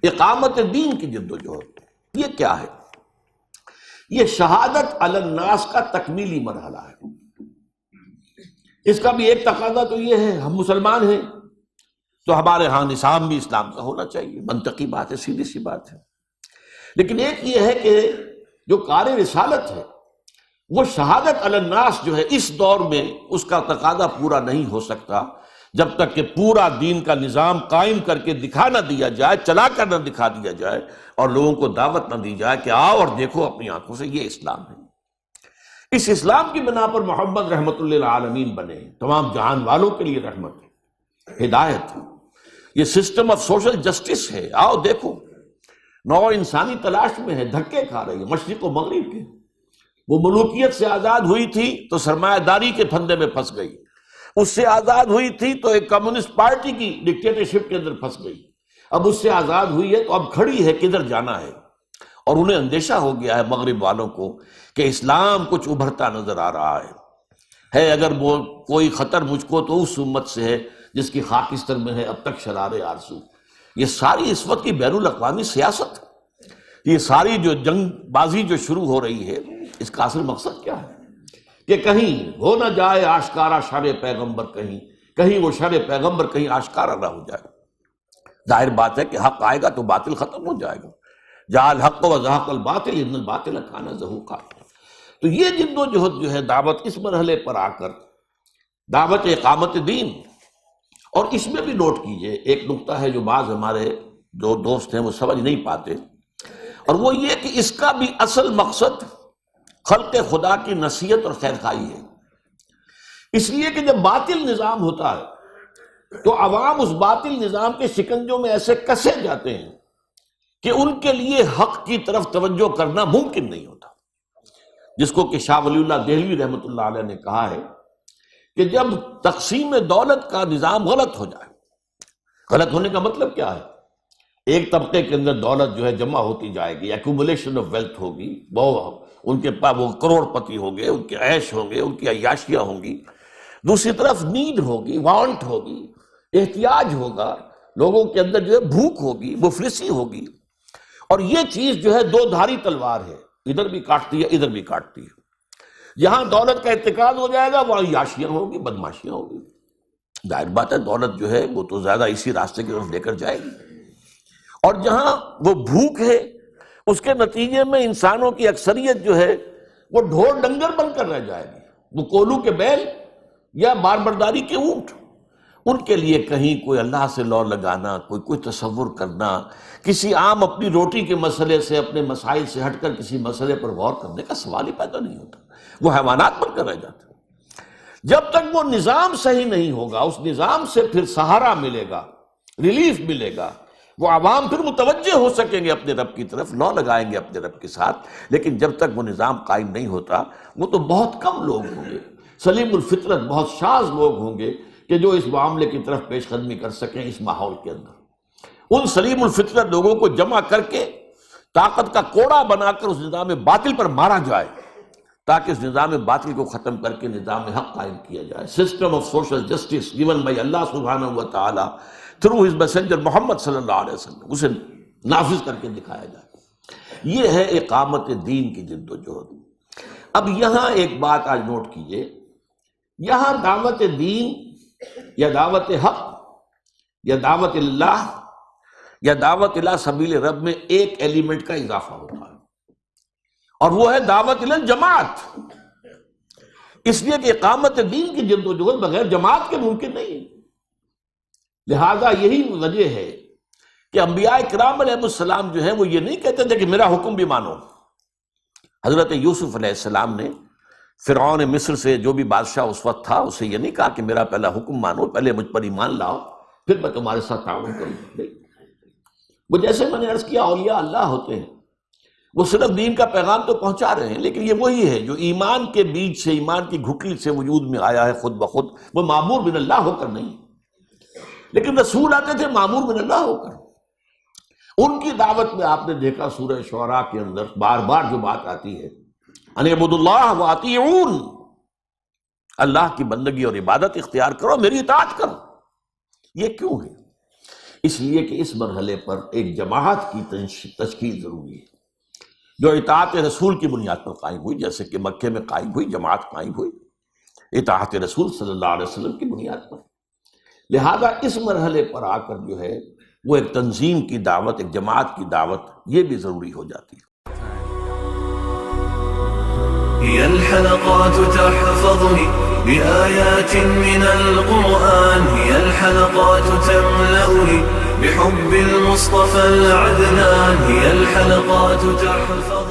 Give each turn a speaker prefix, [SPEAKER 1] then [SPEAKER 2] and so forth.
[SPEAKER 1] اقامت دین کی جدوجہد، یہ کیا ہے؟ یہ شہادت علی الناس کا تکمیلی مرحلہ ہے۔ اس کا بھی ایک تقاضا تو یہ ہے، ہم مسلمان ہیں تو ہمارے ہاں نظام بھی اسلام کا ہونا چاہیے، منطقی بات ہے، سیدھی سی بات ہے۔ لیکن ایک یہ ہے کہ جو کار رسالت ہے وہ شہادت علی الناس جو ہے اس دور میں اس کا تقاضا پورا نہیں ہو سکتا جب تک کہ پورا دین کا نظام قائم کر کے دکھا نہ دیا جائے، چلا کر نہ دکھا دیا جائے، اور لوگوں کو دعوت نہ دی جائے کہ آؤ اور دیکھو اپنی آنکھوں سے یہ اسلام ہے۔ اس اسلام کی بنا پر محمد رحمت للعالمین بنے، تمام جہان والوں کے لیے رحمت ہے، ہدایت ہے، یہ سسٹم آف سوشل جسٹس ہے۔ آؤ دیکھو، نوع انسانی تلاش میں ہے، دھکے کھا رہی ہے مشرق و مغرب کے۔ وہ ملوکیت سے آزاد ہوئی تھی تو سرمایہ داری کے پھندے میں پھنس گئی، اس سے آزاد ہوئی تھی تو ایک کمیونسٹ پارٹی کی ڈکٹیٹرشپ کے اندر پھنس گئی، اب اس سے آزاد ہوئی ہے تو اب کھڑی ہے کدھر جانا ہے۔ اور انہیں اندیشہ ہو گیا ہے مغرب والوں کو کہ اسلام کچھ ابھرتا نظر آ رہا ہے اگر وہ کوئی خطر مجھ کو تو اس امت سے ہے جس کی خاکستر میں ہے اب تک شرار آرزو۔ یہ ساری اس وقت کی بین الاقوامی سیاست، یہ ساری جو جنگ بازی جو شروع ہو رہی ہے، اس کا اصل مقصد کیا ہے کہ کہیں ہو نہ جائے آشکارا شر پیغمبر، کہیں وہ شر پیغمبر کہیں آشکارا نہ ہو جائے۔ ظاہر بات ہے کہ حق آئے گا تو باطل ختم ہو جائے گا، جاء الحق وزهق الباطل ان الباطل کان زہوقا۔ تو یہ جد و جہد جو ہے دعوت اس مرحلے پر آ کر دعوت اقامت دین، اور اس میں بھی نوٹ کیجئے ایک نقطہ ہے جو بعض ہمارے جو دوست ہیں وہ سمجھ نہیں پاتے، اور وہ یہ کہ اس کا بھی اصل مقصد خلق خدا کی نصیحت اور خیرخواہی ہے۔ اس لیے کہ جب باطل نظام ہوتا ہے تو عوام اس باطل نظام کے شکنجوں میں ایسے کسے جاتے ہیں کہ ان کے لیے حق کی طرف توجہ کرنا ممکن نہیں ہوتا، جس کو کہ شاہ ولی اللہ دہلوی رحمۃ اللہ علیہ نے کہا ہے کہ جب تقسیم دولت کا نظام غلط ہو جائے، غلط ہونے کا مطلب کیا ہے؟ ایک طبقے کے اندر دولت جو ہے جمع ہوتی جائے گی، ایکومولیشن آف ویلتھ ہوگی، وہ ان کے پاس وہ کروڑ پتی ہوں گے، ان کے عیش ہوں گے، ان کی عیاشیاں ہوں گی۔ دوسری طرف نیڈ ہوگی، وانٹ ہوگی، احتیاج ہوگا، لوگوں کے اندر جو ہے بھوک ہوگی، مفلسی ہوگی، اور یہ چیز جو ہے دو دھاری تلوار ہے، ادھر بھی کاٹتی ہے ادھر بھی کاٹتی ہے۔ جہاں دولت کا ارتکاز ہو جائے گا وہاں عیاشیاں ہوگی، بدماشیاں ہوگی۔ ظاہر بات ہے دولت جو ہے وہ تو زیادہ اسی راستے کی طرف لے کر جائے گی، اور جہاں وہ بھوک ہے اس کے نتیجے میں انسانوں کی اکثریت جو ہے وہ ڈھور ڈنگر بن کر رہ جائے گی، وہ کولو کے بیل یا باربرداری کے اونٹ۔ ان کے لیے کہیں کوئی اللہ سے لو لگانا، کوئی تصور کرنا، کسی عام اپنی روٹی کے مسئلے سے، اپنے مسائل سے ہٹ کر کسی مسئلے پر غور کرنے کا سوال ہی پیدا نہیں ہوتا، وہ حیوانات بن کر رہ جاتے ہیں۔ جب تک وہ نظام صحیح نہیں ہوگا، اس نظام سے پھر سہارا ملے گا، ریلیف ملے گا، وہ عوام پھر متوجہ ہو سکیں گے اپنے رب کی طرف، لو لگائیں گے اپنے رب کے ساتھ۔ لیکن جب تک وہ نظام قائم نہیں ہوتا، وہ تو بہت کم لوگ ہوں گے، سلیم الفطرت بہت شاذ لوگ ہوں گے کہ جو اس معاملے کی طرف پیش قدمی کر سکیں اس ماحول کے اندر۔ ان سلیم الفطرت لوگوں کو جمع کر کے طاقت کا کوڑا بنا کر اس نظام باطل پر مارا جائے، تاکہ اس نظام باطل کو ختم کر کے نظام حق قائم کیا جائے۔ System of social justice given by اللہ سبحانہ و تعالی تھرو ہز میسنجر محمد صلی اللہ علیہ وسلم، اسے نافذ کر کے دکھایا جائے۔ یہ ہے اقامت دین کی جد و جہد۔ اب یہاں ایک بات آج نوٹ کیجئے، یہاں دعوت دین یا دعوت حق یا دعوت اللہ یا دعوت الی سبیل رب میں ایک ایلیمنٹ کا اضافہ ہوتا ہے، اور وہ ہے دعوت الی الجماعت۔ اس لیے کہ اقامت دین کی جد و جہد بغیر جماعت کے ممکن نہیں ہے۔ لہذا یہی وجہ ہے کہ انبیاء کرام علیہ السلام جو ہیں وہ یہ نہیں کہتے تھے کہ میرا حکم بھی مانو۔ حضرت یوسف علیہ السلام نے فرعون مصر سے جو بھی بادشاہ اس وقت تھا اسے یہ نہیں کہا کہ میرا پہلا حکم مانو، پہلے مجھ پر ایمان لاؤ پھر میں تمہارے ساتھ تعاون کروں گا۔ وہ جیسے میں نے عرض کیا اولیاء اللہ ہوتے ہیں، وہ صرف دین کا پیغام تو پہنچا رہے ہیں، لیکن یہ وہی ہے جو ایمان کے بیج سے، ایمان کی گھٹلی سے وجود میں آیا ہے خود بخود، وہ معمور من اللہ ہو کر نہیں۔ لیکن رسول آتے تھے معمور من اللہ ہو کر۔ ان کی دعوت میں آپ نے دیکھا سورہ شعراء کے اندر بار بار جو بات آتی ہے، ان اعبدوا اللہ واطیعون، اللہ کی بندگی اور عبادت اختیار کرو، میری اطاعت کرو۔ یہ کیوں ہے؟ اس لیے کہ اس مرحلے پر ایک جماعت کی تشکیل ضروری ہے جو اطاعت رسول کی بنیاد پر قائم ہوئی، جیسے کہ مکے میں قائم ہوئی جماعت قائم ہوئی اطاعت رسول صلی اللہ علیہ وسلم کی بنیاد پر۔ لہذا اس مرحلے پر آ کر جو ہے وہ ایک تنظیم کی دعوت، ایک جماعت کی دعوت یہ بھی ضروری ہو جاتی ہے۔
[SPEAKER 2] هي الحلقات تحفظني بآيات من القرآن، هي الحلقات تملأني بحب المصطفى العدنان، هي الحلقات تحفظني